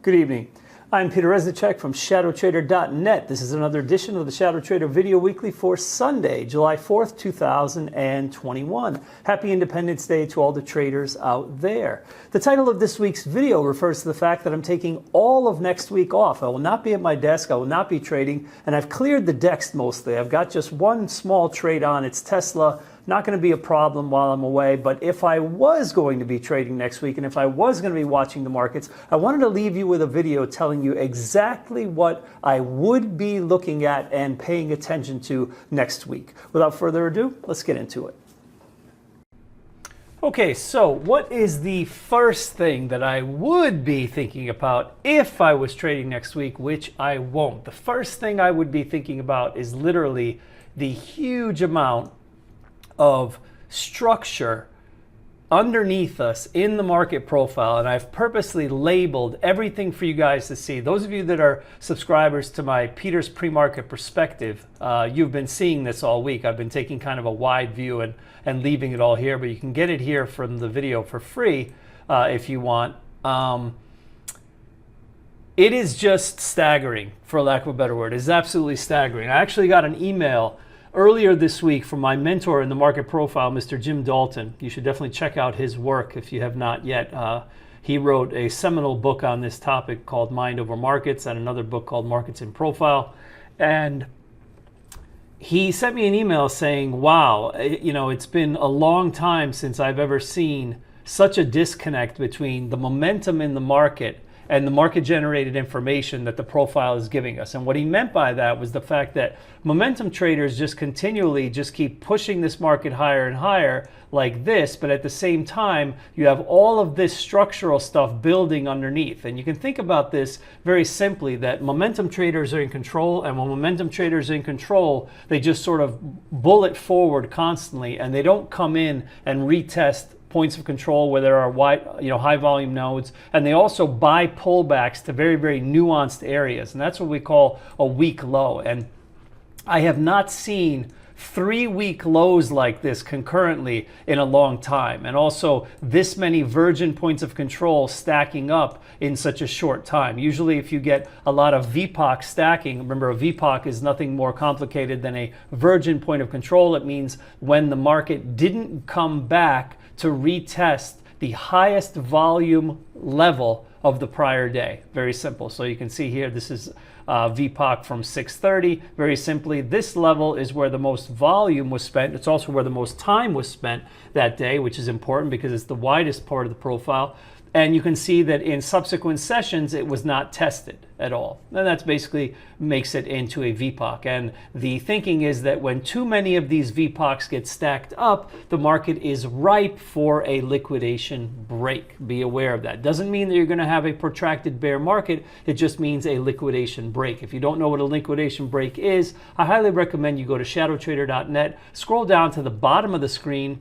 Good evening. I'm Peter Reznicek from ShadowTrader.net. This is another edition of the ShadowTrader Video Weekly for Sunday, July 4th, 2021. Happy Independence Day to all the traders out there. The title of this week's video refers to the fact that I'm taking all of next week off. I will not be at my desk, I will not be trading, and I've cleared the decks mostly. I've got just one small trade on, it's Tesla. Not going to be a problem while I'm away, but if I was going to be trading next week and if I was going to be watching the markets, I wanted to leave you with a video telling you exactly what I would be looking at and paying attention to next week. Without further ado, let's get into it. Okay, so what is the first thing that I would be thinking about if I was trading next week, which I won't? The first thing I would be thinking about is literally the huge amount of structure underneath us in the market profile, and I've purposely labeled everything for you guys to see. Those of you that are subscribers to my Peter's Pre-Market Perspective, you've been seeing this all week. I've been taking kind of a wide view and leaving it all here, but you can get it here from the video for free if you want. It is just staggering, for lack of a better word. It's absolutely staggering. I actually got an email earlier this week from my mentor in the market profile, Mr. Jim Dalton. You should definitely check out his work if you have not yet. He wrote a seminal book on this topic called Mind Over Markets and another book called Markets in Profile. And he sent me an email saying, wow, it's been a long time since I've ever seen such a disconnect between the momentum in the market and the market-generated information that the profile is giving us. And what he meant by that was the fact that momentum traders just continually keep pushing this market higher and higher like this, but at the same time, you have all of this structural stuff building underneath. And you can think about this very simply, that momentum traders are in control, and when momentum traders are in control, they just sort of bullet forward constantly, and they don't come in and retest points of control where there are high volume nodes, and they also buy pullbacks to very, very nuanced areas, and that's what we call a weak low. And I have not seen 3 week lows like this concurrently in a long time, and also this many virgin points of control stacking up in such a short time. Usually if you get a lot of VPOC stacking, remember a VPOC is nothing more complicated than a virgin point of control. It means when the market didn't come back to retest the highest volume level of the prior day. Very simple. So you can see here, this is VPOC from 6:30. Very simply, this level is where the most volume was spent. It's also where the most time was spent that day, which is important because it's the widest part of the profile. And you can see that in subsequent sessions, it was not tested at all. And that's basically makes it into a VPOC. And the thinking is that when too many of these VPOCs get stacked up, the market is ripe for a liquidation break. Be aware of that. Doesn't mean that you're going to have a protracted bear market. It just means a liquidation break. If you don't know what a liquidation break is, I highly recommend you go to ShadowTrader.net, scroll down to the bottom of the screen,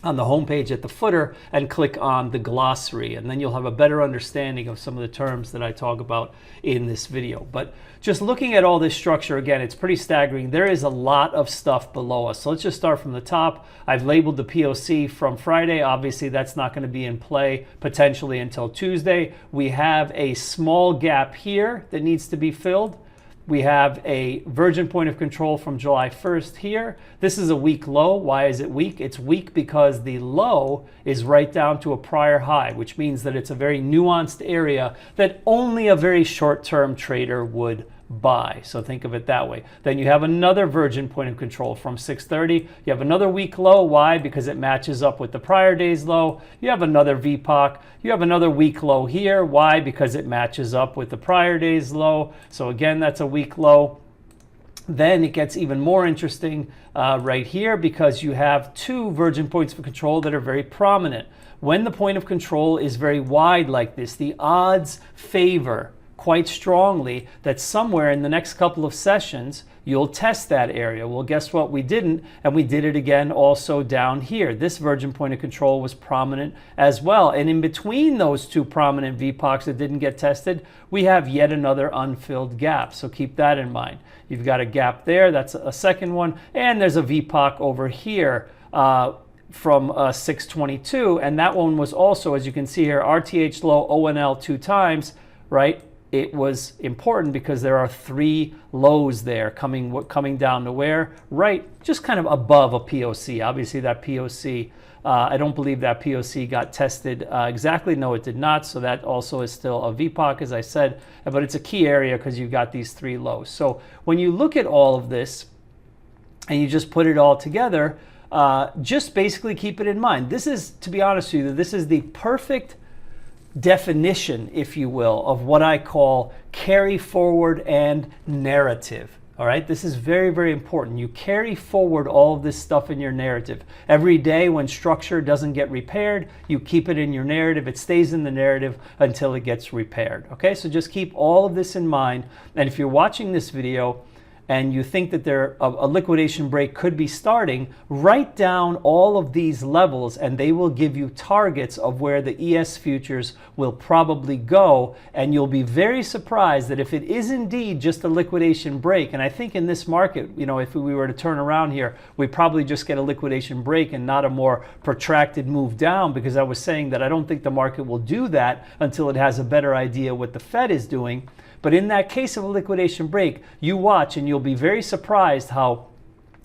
on the homepage at the footer, and click on the glossary, and then you'll have a better understanding of some of the terms that I talk about in this video. But just looking at all this structure, again, it's pretty staggering. There is a lot of stuff below us. So let's just start from the top. I've labeled the POC from Friday. Obviously, that's not going to be in play potentially until Tuesday. We have a small gap here that needs to be filled. We have a virgin point of control from July 1st here. This is a weak low. Why is it weak? It's weak because the low is right down to a prior high, which means that it's a very nuanced area that only a very short-term trader would buy. So think of it that way. Then you have another virgin point of control from 6:30. You have another weak low. Why? Because it matches up with the prior day's low. You have another VPOC. You have another weak low here. Why? Because it matches up with the prior day's low. So again, that's a weak low. Then it gets even more interesting right here, because you have two virgin points of control that are very prominent. When the point of control is very wide like this, the odds favor quite strongly that somewhere in the next couple of sessions you'll test that area. Well, guess what? We didn't, and we did it again also down here. This virgin point of control was prominent as well, and in between those two prominent VPOCs that didn't get tested, we have yet another unfilled gap. So keep that in mind. You've got a gap there, that's a second one, and there's a VPOC over here from 622, and that one was also, as you can see here, RTH low, ONL 2 times, right? It was important because there are 3 lows there coming down to where? Right, just kind of above a POC. Obviously that POC, I don't believe that POC got tested exactly. No, it did not. So that also is still a VPOC, as I said, but it's a key area because you've got these 3 lows. So when you look at all of this and you just put it all together, just basically keep it in mind. This is, to be honest with you, this is the perfect definition, if you will, of what I call carry forward and narrative. All right, this is very, very important. You carry forward all of this stuff in your narrative. Every day when structure doesn't get repaired, you keep it in your narrative. It stays in the narrative until it gets repaired. Okay, so just keep all of this in mind. And if you're watching this video and you think that a liquidation break could be starting, write down all of these levels and they will give you targets of where the ES futures will probably go. And you'll be very surprised that if it is indeed just a liquidation break, and I think in this market, you know, if we were to turn around here, we probably just get a liquidation break and not a more protracted move down, because I was saying that I don't think the market will do that until it has a better idea what the Fed is doing. But in that case of a liquidation break, you watch and you'll be very surprised how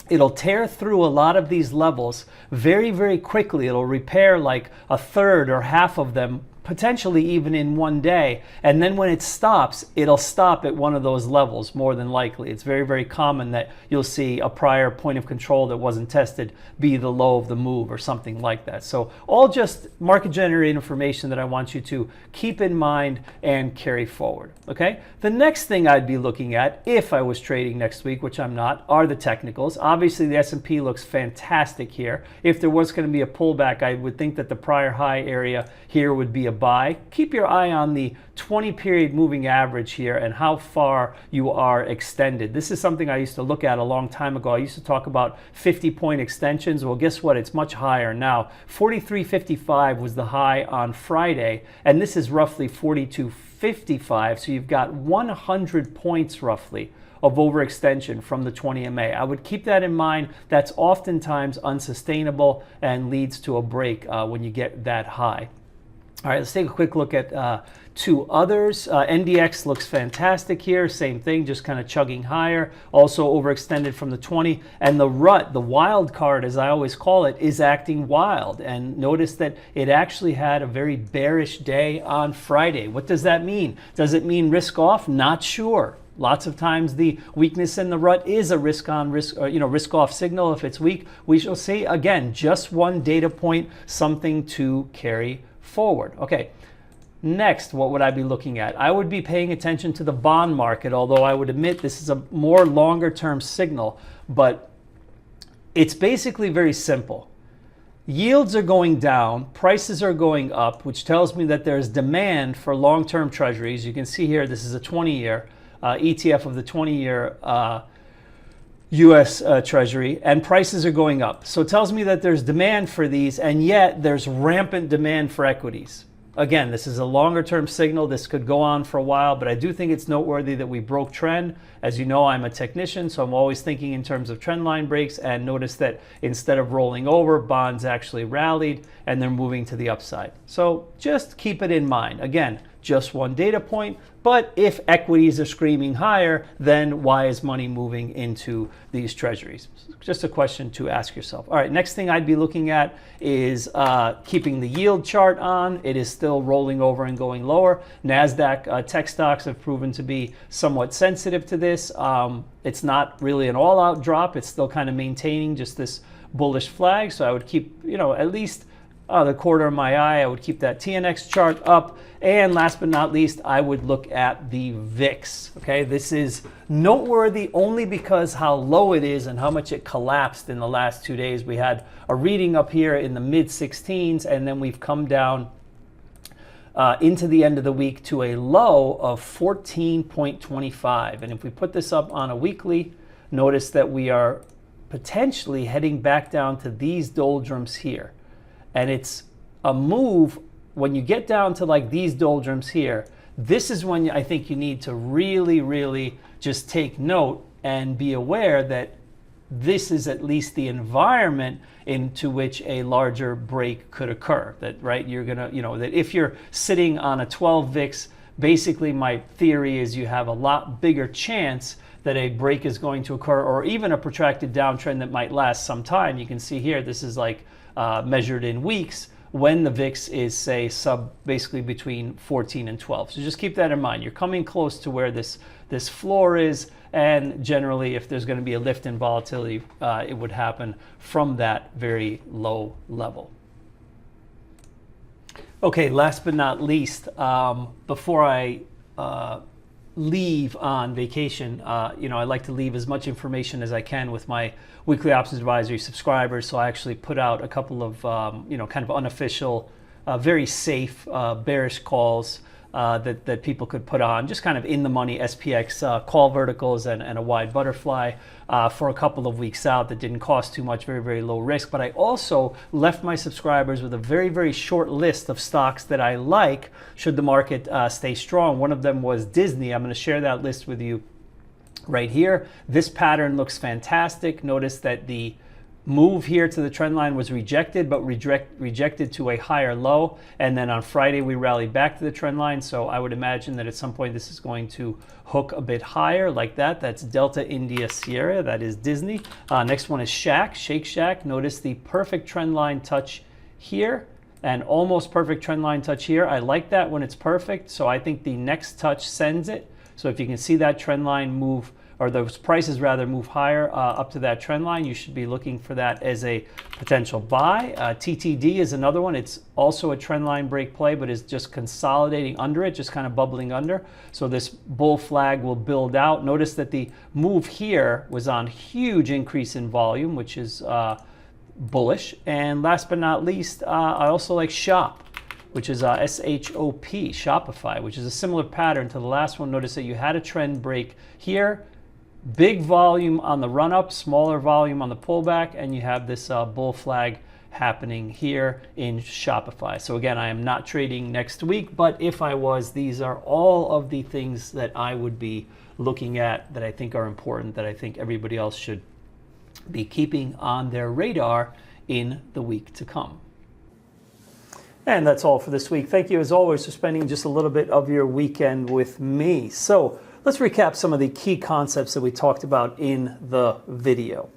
it'll tear through a lot of these levels very, very quickly. It'll repair like a third or half of them, potentially even in one day. And then when it stops, it'll stop at one of those levels more than likely. It's very, very common that you'll see a prior point of control that wasn't tested be the low of the move or something like that. So all just market generated information that I want you to keep in mind and carry forward. Okay. The next thing I'd be looking at if I was trading next week, which I'm not, are the technicals. Obviously the S&P looks fantastic here. If there was going to be a pullback, I would think that the prior high area here would be a buy. Keep your eye on the 20 period moving average here and how far you are extended. This is something I used to look at a long time ago. I used to talk about 50-point extensions. Well, guess what? It's much higher now. 43.55 was the high on Friday, and this is roughly 42.55. So you've got 100 points roughly of overextension from the 20 MA. I would keep that in mind. That's oftentimes unsustainable and leads to a break when you get that high. All right, let's take a quick look at 2 others. NDX looks fantastic here. Same thing, just kind of chugging higher. Also overextended from the 20. And the rut, the wild card, as I always call it, is acting wild. And notice that it actually had a very bearish day on Friday. What does that mean? Does it mean risk off? Not sure. Lots of times the weakness in the rut is a risk off signal. If it's weak, we shall see. Again, just one data point, something to carry forward. Okay, next, what would I be looking at? I would be paying attention to the bond market, although I would admit this is a more longer term signal, but it's basically very simple. Yields are going down, prices are going up, which tells me that there's demand for long-term treasuries. You can see here, this is a 20-year ETF of the 20-year U.S. Treasury, and prices are going up. So it tells me that there's demand for these, and yet there's rampant demand for equities. Again, this is a longer term signal. This could go on for a while, but I do think it's noteworthy that we broke trend. As you know, I'm a technician, so I'm always thinking in terms of trend line breaks, and notice that instead of rolling over, bonds actually rallied and they're moving to the upside. So just keep it in mind. Again, just one data point, but if equities are screaming higher, then why is money moving into these treasuries? Just a question to ask yourself. All right, next thing I'd be looking at is keeping the yield chart on. It is still rolling over and going lower. NASDAQ tech stocks have proven to be somewhat sensitive to this. It's not really an all-out drop. It's still kind of maintaining just this bullish flag. So I would keep, at least the quarter of my eye. I would keep that TNX chart up. And last but not least, I would look at the VIX. Okay, this is noteworthy only because how low it is and how much it collapsed in the last 2 days. We had a reading up here in the mid-16s, and then we've come down into the end of the week to a low of 14.25. And if we put this up on a weekly, notice that we are potentially heading back down to these doldrums here. And it's a move when you get down to like these doldrums here. This is when I think you need to really, really just take note and be aware that this is at least the environment into which a larger break could occur. That, right, you're gonna, that if you're sitting on a 12 VIX basically my theory is you have a lot bigger chance that a break is going to occur, or even a protracted downtrend that might last some time. You can see here, this is like measured in weeks, when the VIX is, say, basically between 14 and 12. So just keep that in mind. You're coming close to where this floor is, and generally if there's going to be a lift in volatility, it would happen from that very low level. Okay, last but not least, before I leave on vacation, I like to leave as much information as I can with my weekly options advisory subscribers. So I actually put out a couple of kind of unofficial, very safe bearish calls that people could put on, just kind of in the money SPX call verticals and a wide butterfly for a couple of weeks out that didn't cost too much, very, very low risk. But I also left my subscribers with a very, very short list of stocks that I like should the market stay strong. One of them was Disney. I'm going to share that list with you right here. This pattern looks fantastic. Notice that the move here to the trend line was rejected, but rejected to a higher low. And then on Friday, we rallied back to the trend line. So I would imagine that at some point this is going to hook a bit higher like that. That's Delta India Sierra. That is Disney. Next one is Shake Shack. Notice the perfect trend line touch here and almost perfect trend line touch here. I like that when it's perfect. So I think the next touch sends it. So if you can see that trend line move, or those prices rather move higher up to that trend line, you should be looking for that as a potential buy. TTD is another one. It's also a trend line break play, but is just consolidating under it, just kind of bubbling under. So this bull flag will build out. Notice that the move here was on huge increase in volume, which is bullish. And last but not least, I also like SHOP, which is SHOP, Shopify, which is a similar pattern to the last one. Notice that you had a trend break here, big volume on the run up, smaller volume on the pullback, and you have this bull flag happening here in Shopify. So again, I am not trading next week, but if I was, these are all of the things that I would be looking at that I think are important, that I think everybody else should be keeping on their radar in the week to come. And that's all for this week. Thank you as always for spending just a little bit of your weekend with me. So let's recap some of the key concepts that we talked about in the video.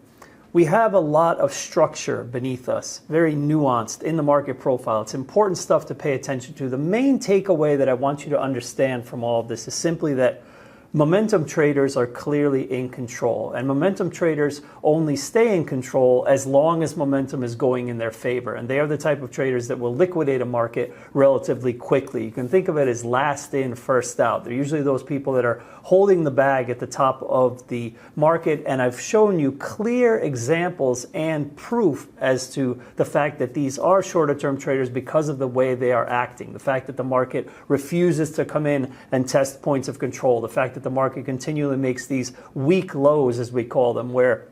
We have a lot of structure beneath us, very nuanced in the market profile. It's important stuff to pay attention to. The main takeaway that I want you to understand from all of this is simply that momentum traders are clearly in control, and momentum traders only stay in control as long as momentum is going in their favor. And they are the type of traders that will liquidate a market relatively quickly. You can think of it as last in, first out. They're usually those people that are holding the bag at the top of the market. And I've shown you clear examples and proof as to the fact that these are shorter term traders because of the way they are acting. The fact that the market refuses to come in and test points of control. The fact that the market continually makes these weak lows, as we call them, where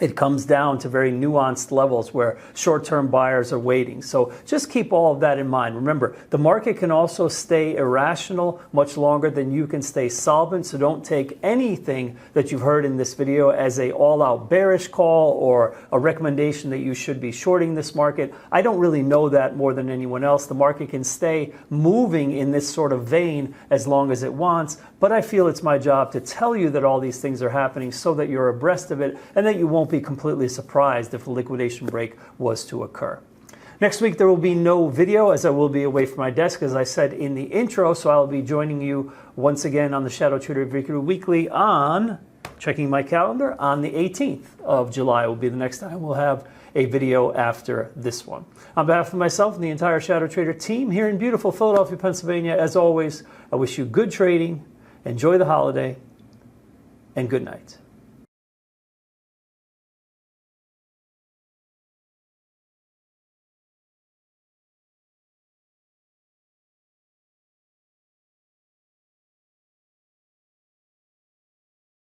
it comes down to very nuanced levels where short-term buyers are waiting. So just keep all of that in mind. Remember, the market can also stay irrational much longer than you can stay solvent. So don't take anything that you've heard in this video as a all-out bearish call or a recommendation that you should be shorting this market. I don't really know that more than anyone else. The market can stay moving in this sort of vein as long as it wants, but I feel it's my job to tell you that all these things are happening so that you're abreast of it and that you won't be completely surprised if a liquidation break was to occur. Next week there will be no video, as I will be away from my desk, as I said in the intro, so I'll be joining you once again on the ShadowTrader Weekly on, checking my calendar, on the 18th of July will be the next time we'll have a video after this one. On behalf of myself and the entire ShadowTrader team here in beautiful Philadelphia, Pennsylvania, as always, I wish you good trading, enjoy the holiday, and good night.